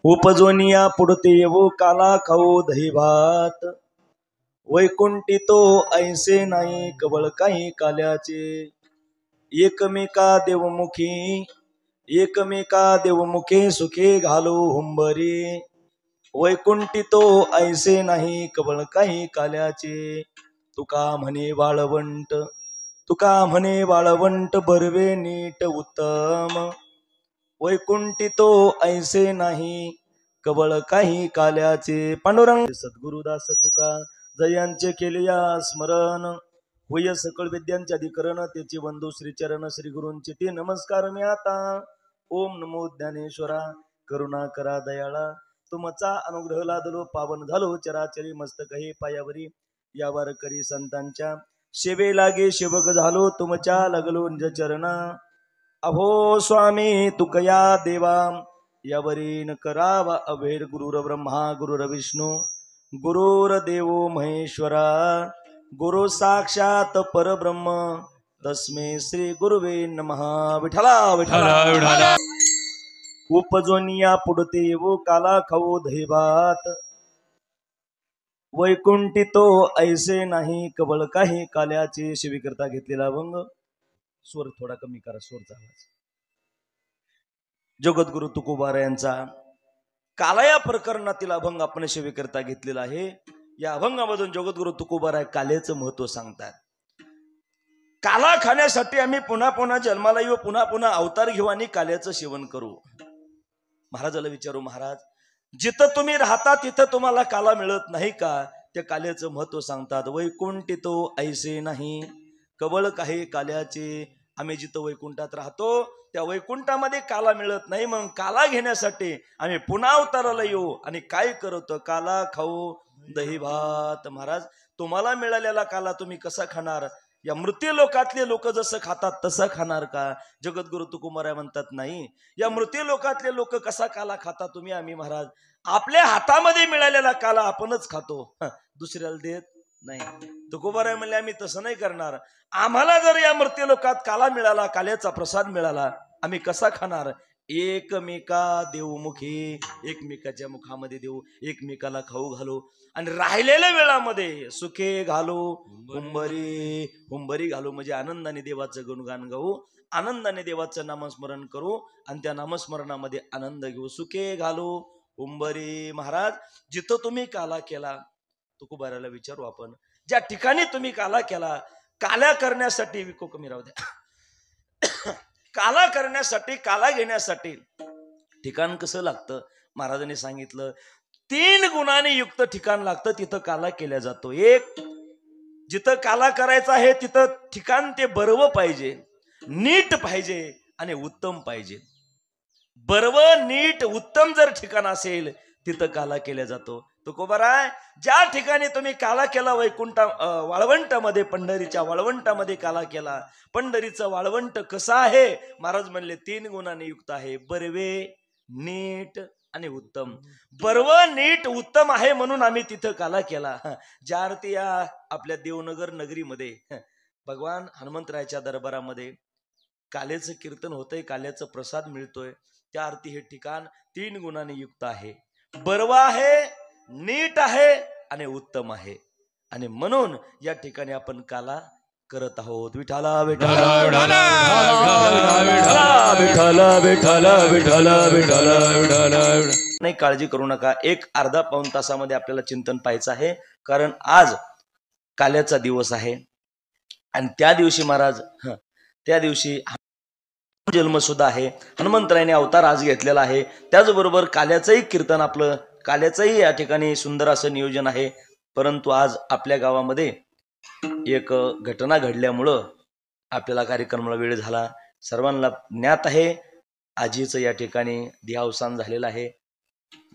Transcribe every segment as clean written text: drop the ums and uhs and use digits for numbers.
उपजोनिया पुढते येवो काला खाऊ दही भात, वैकुंठी तो ऐसे नाही कवळ काही काल्याचे, एकमेका देवमुखे सुखे घालो हुंबरी, वैकुंठी तो ऐसे नाही कवळ काही काल्याचे, तुका म्हणे वाळवंट बरवे नीट उत्तम, वैकुंठी तो ऐसे नाही कवळ काही काल्याचे। पांडुरंग सद्गुरुदास तुका जयांचे केले या स्मरण, होय सकळ विद्यांचे अधिकरण, त्याचे बंधू श्रीचरण श्री गुरूंचे ते नमस्कार मी आता। ओम नमो ज्ञानेश्वरा, करुणा करा दयाळा, तुमचा अनुग्रह लादलो पावन झालो चराचरी मस्तक हे पायावरी, यावर करी संतांच्या सेवे लागे सेवक झालो तुमच्या लागलो निज चरणा। अहो स्वामी तुकया देवा, यावरी न करावा अभेर, गुरुर ब्रह्मा गुरुर विष्णू गुरुर्देव महेश्वरा, गुरु साक्षात परब्रह्म तस्मै श्री गुरुवे नमः। विठला विठला उपजोनिया पुढते वो काला खाऊ दही भात, वैकुंठी तो ऐसे नाही कवळ काही काल्याचे। शिवीकरता घेतलेला अभंग, स्वर थोडा कमी करा, स्वरचा आवाज। जगद्गुरु तुकोबारा यांचा काला या प्रकरणातील अभंग आपण शिवीकरता घेतलेला आहे। या अभंगामधून जगद्गुरु तुकोबारा काल्याचं महत्व सांगतात। काला खाण्यासाठी आम्ही पुन्हा पुन्हा जन्माला येऊ, पुन्हा पुन्हा अवतार घेऊ आणि काल्याचं सेवन करू। महाराजाला विचारू, महाराज जिथं तुम्ही राहता तिथं तुम्हाला काला मिळत नाही का? त्या काल्याचं महत्व सांगतात। वैकुंठी तो ऐसे नाही कवळ काही काल्याचे, आम्ही जिथं वैकुंठात राहतो त्या वैकुंठामध्ये काला मिळत नाही, मग काला घेण्यासाठी आम्ही पुन्हा अवताराला येऊ आणि काय करतो? काला खाऊ दही भात। महाराज तुम्हाला मिळालेला काला तुम्ही कसा खाणार? या मृत्यू लोकातले लोक जसं खातात तसं खाणार का? जगद्गुरु तुकोबारा म्हणतात नाही, या मृत्यू लोकातले लोक कसा काला खातात तुम्ही आम्ही महाराज आपल्या हातामध्ये मिळालेला काला आपणच खातो, दुसऱ्याला देत नाही। तुकोबारा म्हणले आम्ही तसं नाही करणार, आम्हाला जर या मृत्यू लोकात काला मिळाला, काल्याचा प्रसाद मिळाला, आम्ही कसा खाणार? एकमेका देवमुखी, एकमेकाच्या मुखामध्ये देऊ, एकमेकाला खाऊ घालू आणि राहिलेल्या वेळामध्ये सुखे घालू हुंबरी घालू, म्हणजे आनंदाने देवाचं गुणगान गाऊ, आनंदाने देवाचं नामस्मरण करू आणि त्या नामस्मरणामध्ये आनंद घेऊ। सुखे घालू हुंबरी। महाराज जिथं तुम्ही काला केला, तुकोबाराला विचारू आपण, ज्या ठिकाणी तुम्ही काला केला, काला करण्यासाठी विको कमी राहू द्या, काला करण्यासाठी काला घेण्यासाठी ठिकाण कसं लागतं? महाराजांनी सांगितलं 3 गुणांनी युक्त ठिकाण लागतं, तिथं काला केल्या जातो। एक, जिथं काला करायचा आहे तिथं ठिकाण ते बरवं पाहिजे, नीट पाहिजे आणि उत्तम पाहिजे। बरवं नीट उत्तम जर ठिकाण असेल तिथं काला केल्या जातो। तुकोबारा ज्या ठिकाणी तुम्ही काला केला वाळवंटामध्ये, पंढरीच्या वाळवंटामध्ये काला केला, पंढरीचं वाळवंट कसं आहे? महाराज म्हणले 3 गुणांनी युक्त आहे, बरवे नीट आणि उत्तम। बरव नीट उत्तम आहे म्हणून आम्ही तिथं काला केला। ज्या अर्थी या आपल्या देवनगर नगरीमध्ये भगवान हनुमंतरायाच्या दरबारामध्ये काल्याचं कीर्तन होतंय, काल्याचं प्रसाद मिळतोय, त्या अर्थी हे ठिकाण 3 गुणांनी युक्त आहे, बरवा आहे, नीट आहे आणि उत्तम आहे, आणि म्हणून या ठिकाणी आपण काला करत आहोत। विठाला विठाला नाही, काळजी करू नका, एक अर्धा पाऊण तासामध्ये आपल्याला चिंतन पाहायचं आहे, कारण आज काल्याचा दिवस आहे आणि त्या दिवशी महाराज त्या दिवशी जन्म सुद्धा आहे, हनुमंतरायाने अवतार आज घेतलेला आहे, त्याचबरोबर काल्याचंही कीर्तन, आपलं काल्याचंही या ठिकाणी सुंदर असं नियोजन आहे। परंतु आज आपल्या गावामध्ये एक घटना घडल्यामुळं आपल्याला कार्यक्रमाला वेळ झाला। सर्वांना ज्ञात आहे आजीचं या ठिकाणी देहावसान झालेलं आहे।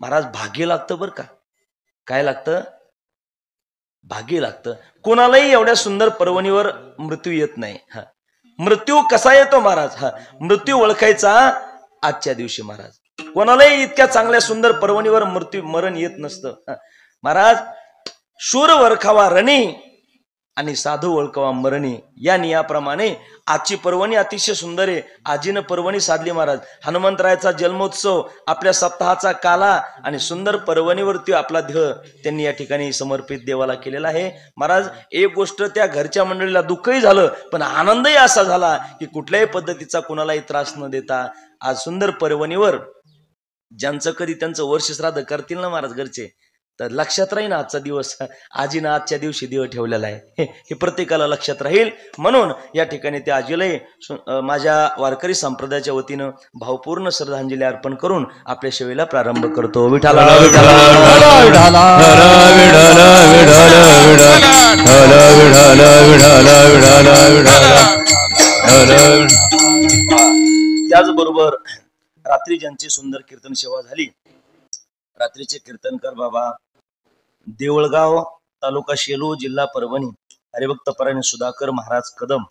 महाराज भाग्य लागतं बरं का, काय लागतं? भाग्य लागतं। कोणालाही एवढ्या सुंदर पर्वणीवर मृत्यू येत नाही। मृत्यू कसा येतो महाराज? मृत्यू ओळखायचा आजच्या दिवशी महाराज। कोणालाही इतक्या चांगल्या सुंदर पर्वणीवर मरण येत नसतं महाराज। शूर वरखावा रणी आणि साधू ओळखवा मरणी या नियाप्रमाणे आजची पर्वणी अतिशय सुंदर आहे. आजीनं पर्वणी साधली महाराज. हनुमंतरायाचा जन्मोत्सव, आपल्या सप्ताहाचा काला आणि सुंदर पर्वणीवरती आपला देह त्यांनी या ठिकाणी समर्पित देवाला केलेला आहे. महाराज एक गोष्ट, त्या घरच्या मंडळीला दुःखही झालं पण आनंदही असा झाला की कुठल्याही पद्धतीचा कुणालाही त्रास न देता आज सुंदर पर्वणीवर ज्यांचं कधी त्यांचं वर्ष श्राद्ध करतील ना महाराज घरचे, तर लक्षात राहील आजचा दिवस. आजीनं आजच्या दिवशी दिवस ठेवलेला आहे हे प्रत्येकाला लक्षात राहील. म्हणून या ठिकाणी त्या आजीला माझ्या वारकरी संप्रदायाच्या वतीनं भावपूर्ण श्रद्धांजली अर्पण करून आपल्या सेवेला प्रारंभ करतो. विठाला त्याचबरोबर रात्री ज्यांची सुंदर कीर्तन सेवा झाली, रात्रीचे कीर्तनकर बाबा देवळगाव तालुका शेलू जिल्हा परभणी हरिभक्त परायण सुधाकर महाराज कदम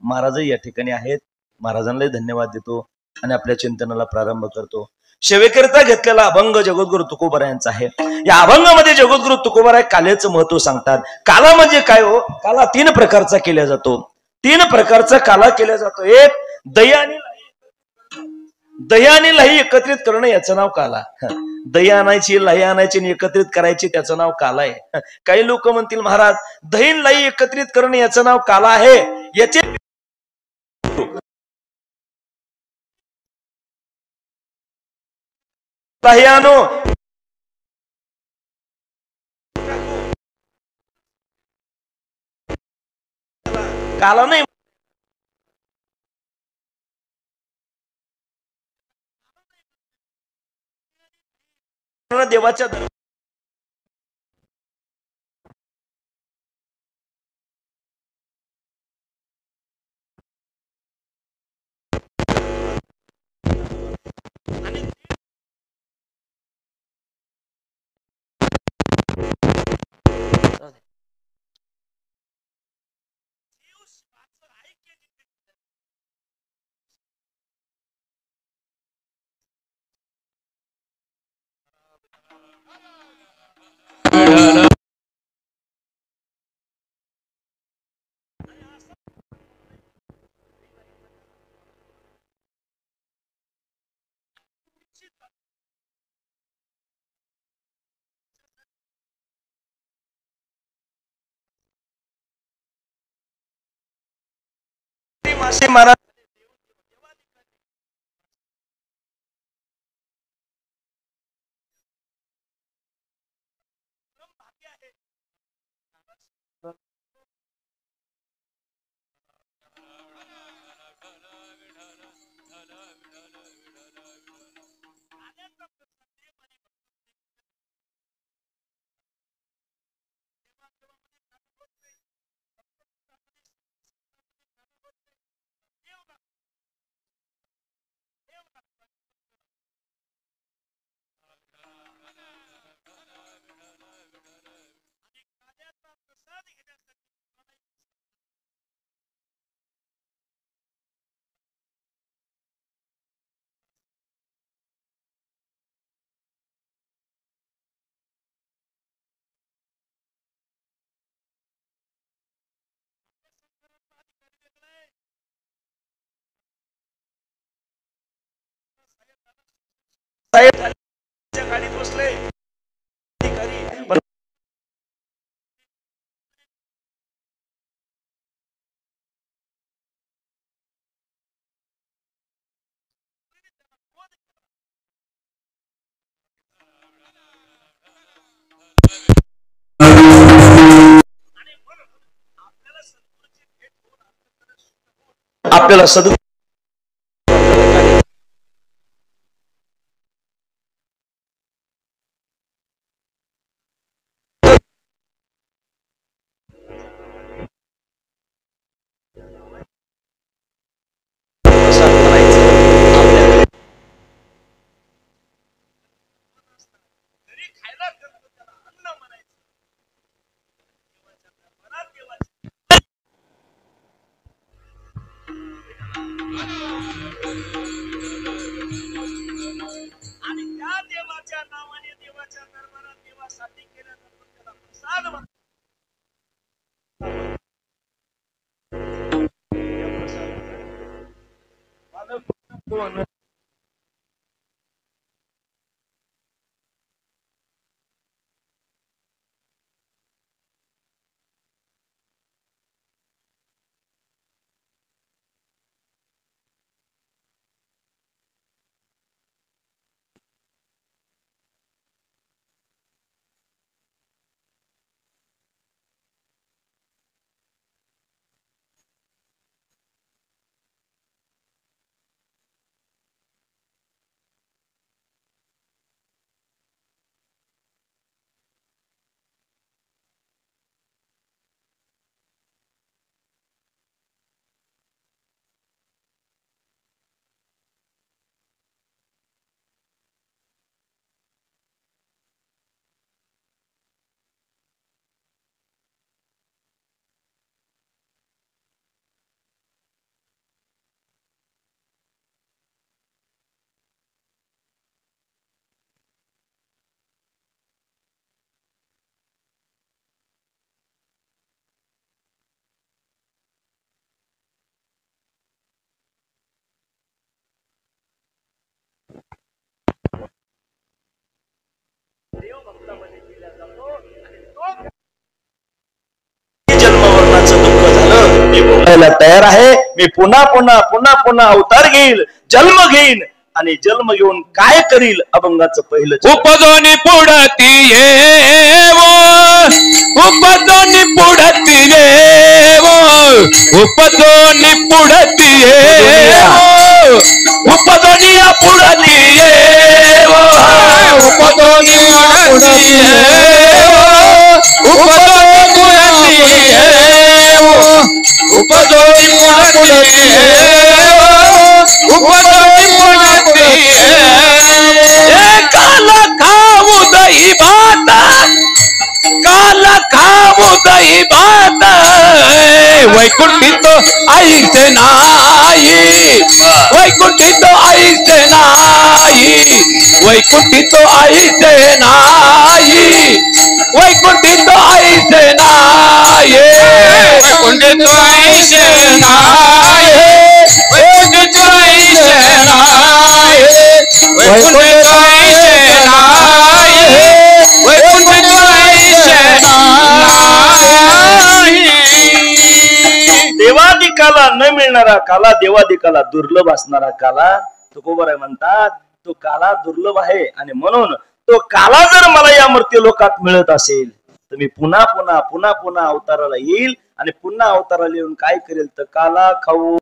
महाराजही या ठिकाणी आहेत. महाराजांनाही धन्यवाद देतो आणि आपल्या चिंतनाला प्रारंभ करतो. सेवेकरिता घेतलेला अभंग जगद्गुरु तुकोबारायांचा आहे. या अभंगामध्ये जगद्गुरु तुकोबाराय काल्याचं महत्व सांगतात. काला म्हणजे काय हो? काला 3 प्रकारचा केला जातो. 3 प्रकारचा काला केला जातो. एक दही आणि लाही एकत्रित करणं, याचं नाव काला. दही आणायची, लाही आणायची आणि एकत्रित करायची, त्याचं नाव काला आहे. काही लोक म्हणतील महाराज दही लाही एकत्रित करणं याचं नाव काला आहे. याचे लाही आणो, काला नाही. देवाच्या मासे महाराज गाडीत बसले. आपल्याला सद घेऊन जन्ममरणाचं दुःख झालं, मी भोगायला तयार आहे. मी पुन्हा पुन्हा पुन्हा पुन्हा अवतार घेईल, जन्म घेईन आणि जन्म घेऊन काय करील अभंगाचं पहिलं उपजोनी पुढती येवो, उपजोनी पुढती येवो, उपजोनी पुढती येवो, उपजोनी पुढती येवो, उपजोनी पुढती येवो, उपजोनी पुढती येवो, उपजोनी पुढती येवो, उपजोनी पुढती काला खाऊ दही भात, काला खाऊ दही भात, वैकुंठी तो आईचे नाही, वैकुंठी तो आईचे नाही, वैकुंठी तो आईचे नाही, वैकुंठी तो आईचे नाही, वैकुंठी तो आईचे नाही, वैकुंठी तो आईचे नाही, वैकुंठी तो आईचे नाही, वैकुंठी तो आईचे नाही. देवादिकाला न मिळणारा काला, देवादिकाला दुर्लभ असणारा काला तुकोबराय म्हणतात. तो काला दुर्लभ आहे आणि म्हणून तो काला जर मला या मर्त्य लोकात मिळत असेल तर मी पुन्हा पुन्हा पुन्हा पुन्हा अवताराला येईल आणि पुन्हा अवताराला येऊन काय करेल तर काला खाऊ